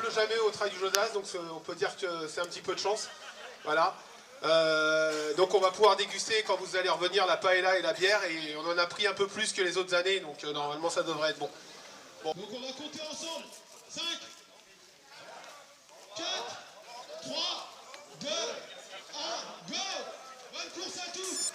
pleut jamais au Trail du Josas, donc on peut dire que c'est un petit peu de chance. Voilà. Donc on va pouvoir déguster quand vous allez revenir la paella et la bière, et on en a pris un peu plus que les autres années, donc normalement ça devrait être bon. Donc on va compter ensemble. 5, 4, 3, 2, 1, go! Bonne course à tous!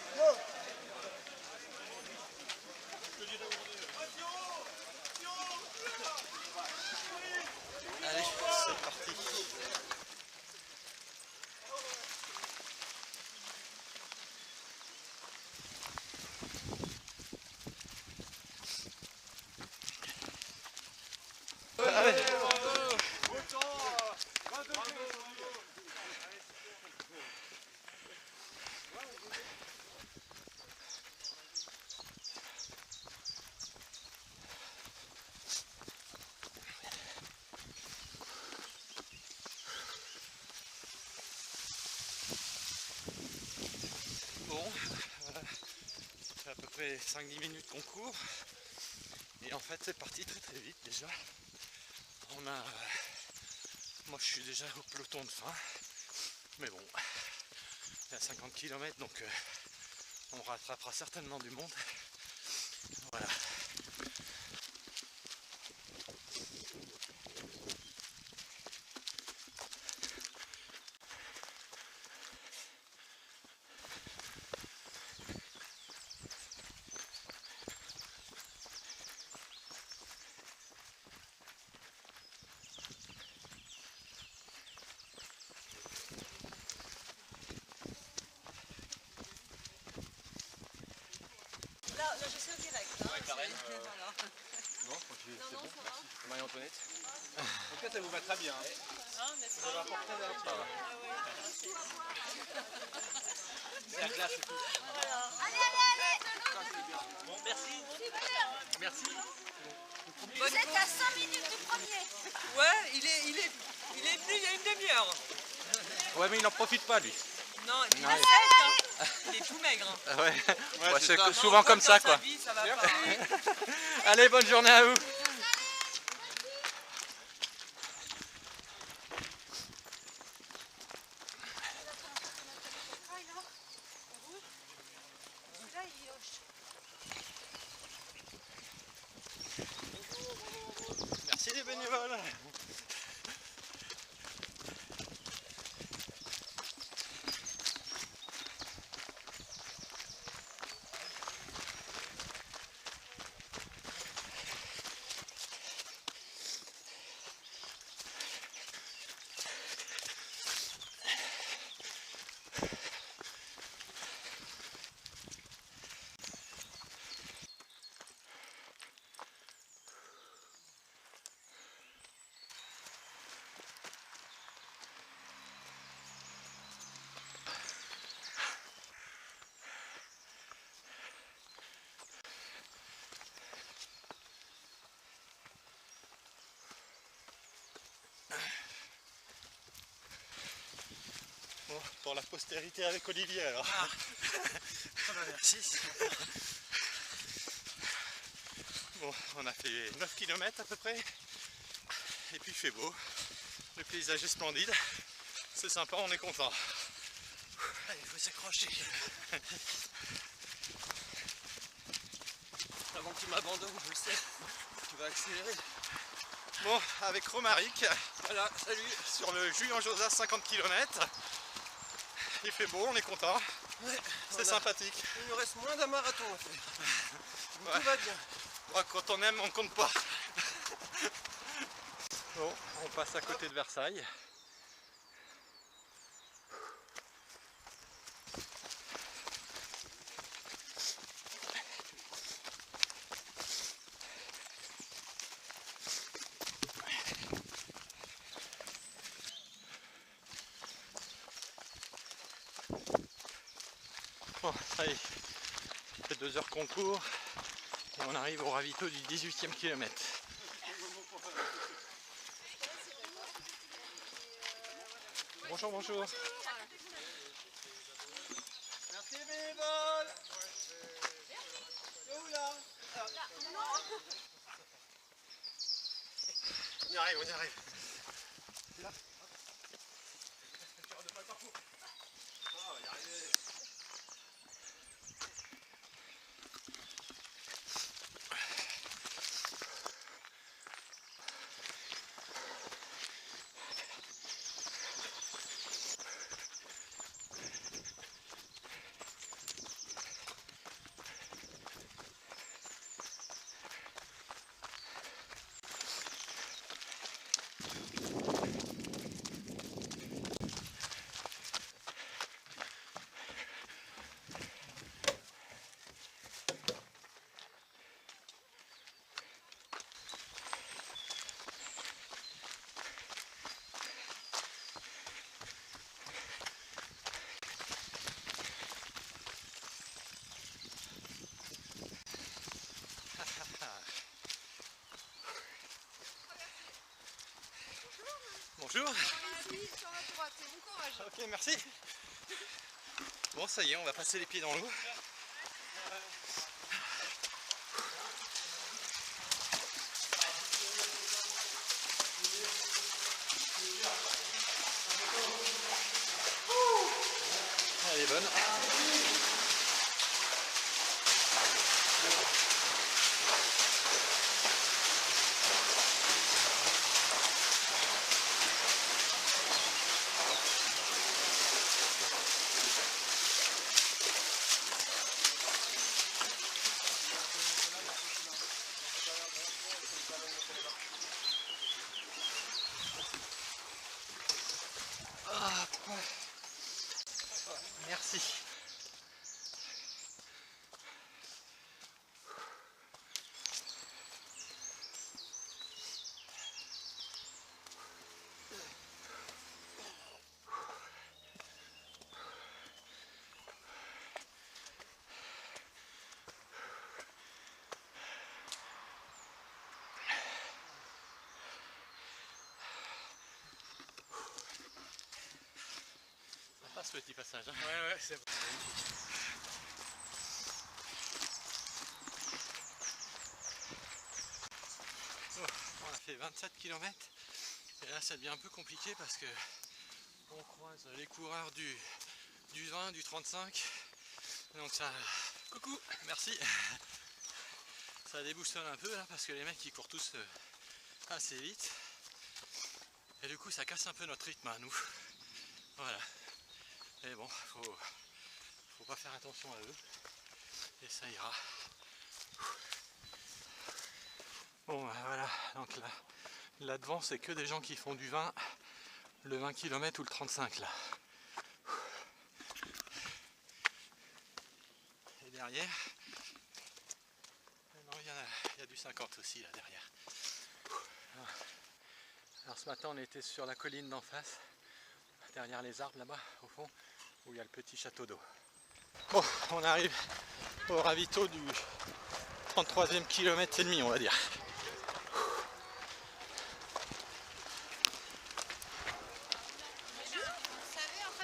Allez, c'est parti. Allez. Bon, ça fait à peu près 5-10 minutes qu'on court. Et en fait c'est parti très très vite déjà. Moi je suis déjà au peloton de fin. Mais bon, il y a 50 km donc on rattrapera certainement du monde. Voilà. Là, je sais au direct. Hein, Ouais, Karen, voilà. non, tranquille, c'est bon. Ça va. Merci. Marie-Antoinette. En tout cas, ça vous va très bien. Hein. Hein, n'est-ce pas? Ça va porter la Ah oui, c'est la classe et tout. voilà. Allez, allez, allez! Bon, merci. Merci. Vous êtes à 5 minutes du premier. Ouais, il est venu il y a une demi-heure. Ouais, mais il n'en profite pas lui. Non, il est Ouais. sec, hein. Il est tout maigre. Hein. Ouais, Ouais, c'est ça. souvent Non, comme ça dans quoi. sa vie, ça va pas. Allez, bonne journée à vous. Merci les bénévoles. Bon, pour la postérité avec Olivier alors. Ah bah merci. Bon, on a fait 9 km à peu près. Et puis il fait beau. Le paysage est splendide. C'est sympa, on est content. Allez, il faut s'accrocher. Avant que tu m'abandonnes, je le sais. Tu vas accélérer. Bon, avec Romaric, voilà, salut, sur le Juillan-Josas 50 km. Il fait beau, on est content. Ouais, c'est sympathique. Il nous reste moins d'un marathon à faire. Ouais. Tout va bien. Ouais, quand on aime, on compte pas. Bon, on passe à côté de Versailles. Bon, ça y est, ça fait 2 heures qu'on court et on arrive au ravito du 18e kilomètre. Bonjour, bonjour. Merci bénévole. C'est où là? On y arrive, on y arrive. bonjour. Ici, sur la droite, et bon courage. Ok, merci. Bon, ça y est, on va passer les pieds dans l'eau. Elle est bonne. Merci. Ça passe le petit passage. Hein. Ouais, c'est bon. On a fait 27 km et là ça devient un peu compliqué parce que on croise les coureurs du 20, du 35, donc ça, coucou, merci, ça déboussole un peu là parce que les mecs ils courent tous assez vite et du coup ça casse un peu notre rythme à nous, voilà, et bon, faut pas faire attention à eux et ça ira. Bon bah voilà, donc là devant c'est que des gens qui font du 20, le 20 km ou le 35 là. Et derrière, non, il y a du 50 aussi là derrière. Alors ce matin on était sur la colline d'en face, derrière les arbres là-bas au fond, où il y a le petit château d'eau. Bon, on arrive au ravito du 33e kilomètre et demi on va dire.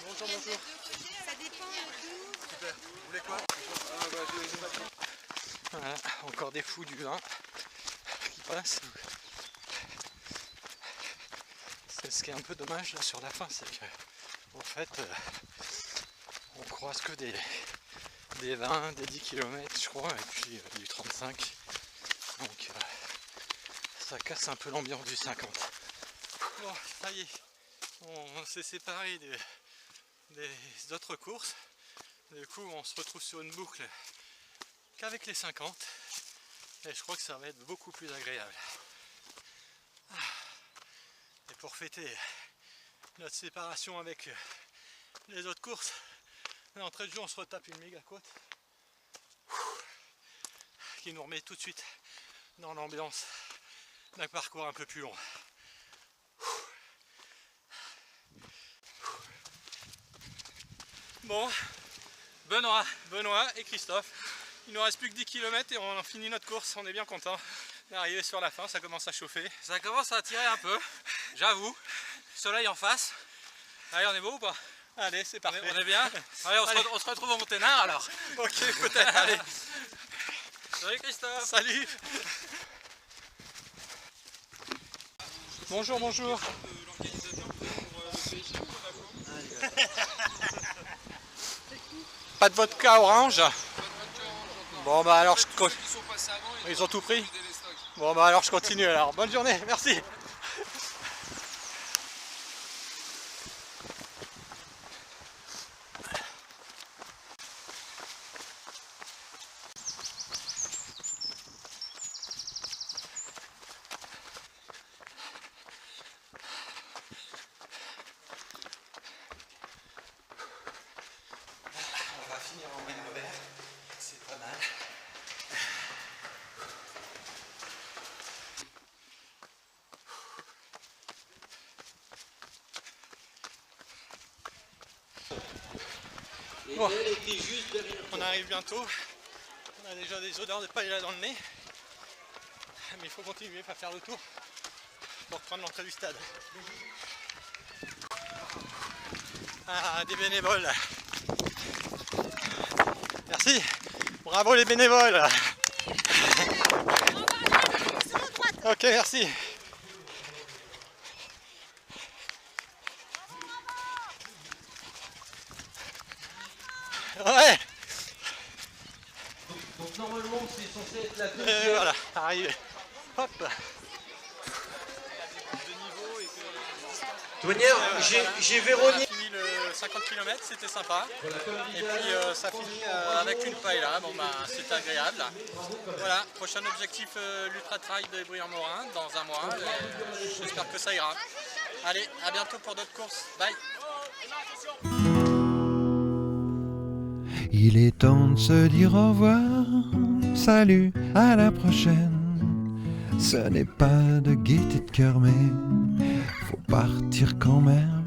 Bonjour, bonjour. Ça dépend d'où. Super. Vous voulez quoi? Voilà, encore des fous du vin qui passent. C'est ce qui est un peu dommage là sur la fin, c'est que en fait on croise que des 20, des 10 km je crois, et puis du 35. Donc ça casse un peu l'ambiance du 50. Bon, ça y est, on s'est séparé des autres courses. Du coup on se retrouve sur une boucle qu'avec les 50 et je crois que ça va être beaucoup plus agréable. Et pour fêter notre séparation avec les autres courses, l'entrée de jeu on se retape une méga côte qui nous remet tout de suite dans l'ambiance d'un parcours un peu plus long. Bon, Benoît et Christophe, il nous reste plus que 10 km et on a fini notre course, on est bien content d'arriver sur la fin, ça commence à chauffer. Ça commence à tirer un peu, j'avoue. Soleil en face. Allez, on est beau ou pas? Allez, c'est parfait. On est bien? Allez, on se retrouve au Monténard alors. Ok, peut-être, allez. Salut Christophe. Salut. Bonjour, bonjour. Pas de vodka orange? Bon bah alors ils ont tout pris? Bon bah alors je continue alors. Bonne journée, merci. On va finir en main vert, c'est pas mal. Bon, on arrive bientôt, on a déjà des odeurs de paella dans le nez, mais il faut continuer, pas faire le tour pour prendre l'entrée du stade. des bénévoles. Merci. Bravo les bénévoles. Ok, merci. Ouais. Donc normalement c'est censé être la Et deuxième. voilà, arrivé. Hop. Douanière, j'ai Véronique. On a fini le 50 km, c'était sympa. Et puis ça finit avec une paella, bon bah c'est agréable. Voilà, prochain objectif l'Ultra Trail de Briand-Morin dans un mois. J'espère que ça ira. Allez, à bientôt pour d'autres courses. Bye. Il est temps de se dire au revoir. Salut, à la prochaine. Ce n'est pas de gaieté de cœur, mais faut partir quand même.